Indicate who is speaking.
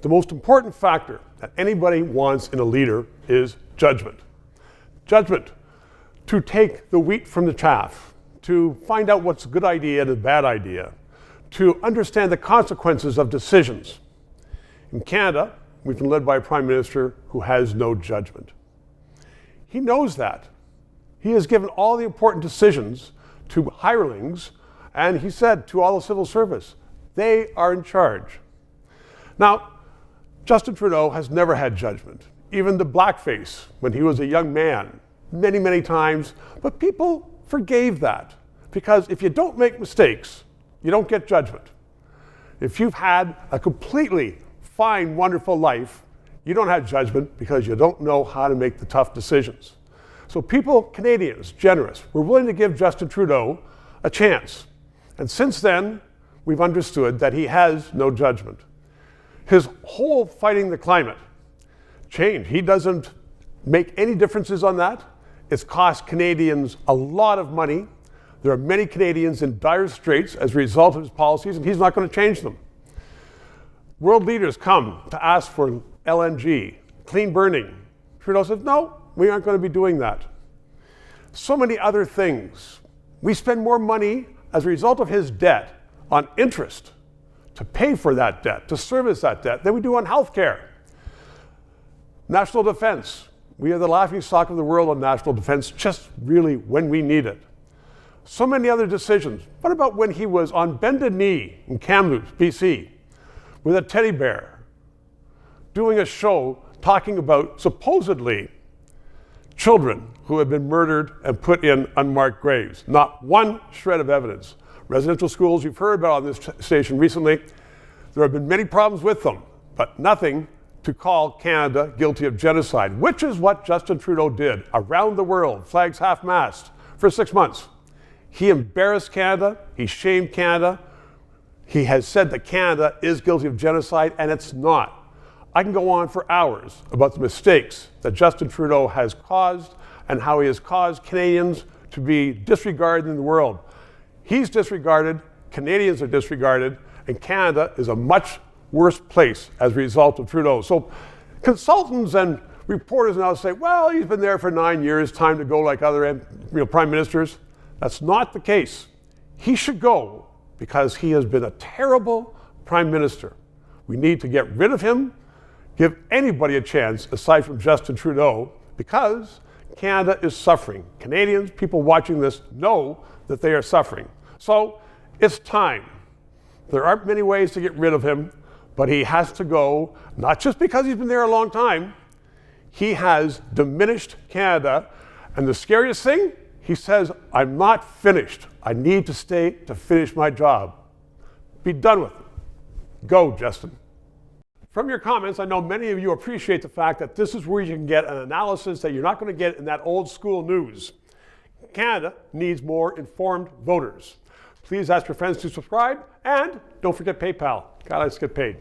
Speaker 1: The most important factor that anybody wants in a leader is judgment. Judgment, to take the wheat from the chaff, to find out what's a good idea and a bad idea, to understand the consequences of decisions. In Canada, we've been led by a Prime Minister who has no judgment. He knows that. He has given all the important decisions to hirelings, and he said to all the civil service, they are in charge. Now, Justin Trudeau has never had judgment. Even the blackface, when he was a young man, many, many times, but people forgave that. Because if you don't make mistakes, you don't get judgment. If you've had a completely fine, wonderful life, you don't have judgment because you don't know how to make the tough decisions. So people, Canadians, generous, were willing to give Justin Trudeau a chance. And since then, we've understood that he has no judgment. His whole fighting the climate change, he doesn't make any differences on that. It's cost Canadians a lot of money. There are many Canadians in dire straits as a result of his policies, and he's not going to change them. World leaders come to ask for LNG, clean burning. Trudeau says, no, we aren't going to be doing that. So many other things. We spend more money as a result of his debt on interest to pay for that debt, to service that debt, than we do on healthcare. National defense. We are the laughingstock of the world on national defense, just really when we need it. So many other decisions. What about when he was on bended knee in Kamloops, BC, with a teddy bear, doing a show talking about supposedly children who had been murdered and put in unmarked graves? Not one shred of evidence. Residential schools, you've heard about on this station recently, there have been many problems with them, but nothing to call Canada guilty of genocide, which is what Justin Trudeau did around the world, flags half-mast, for 6 months. He embarrassed Canada, he shamed Canada, he has said that Canada is guilty of genocide, and it's not. I can go on for hours about the mistakes that Justin Trudeau has caused and how he has caused Canadians to be disregarded in the world. He's disregarded, Canadians are disregarded, and Canada is a much worse place as a result of Trudeau. So consultants and reporters now say, well, he's been there for 9 years, time to go like other prime ministers. That's not the case. He should go because he has been a terrible prime minister. We need to get rid of him, give anybody a chance aside from Justin Trudeau, because Canada is suffering. Canadians, people watching this, know that they are suffering. So it's time. There aren't many ways to get rid of him, but he has to go, not just because he's been there a long time. He has diminished Canada, and the scariest thing, he says, I'm not finished. I need to stay to finish my job. Be done with it. Go, Justin. From your comments, I know many of you appreciate the fact that this is where you can get an analysis that you're not going to get in that old school news. Canada needs more informed voters. Please ask your friends to subscribe, and don't forget PayPal. God, let's get paid.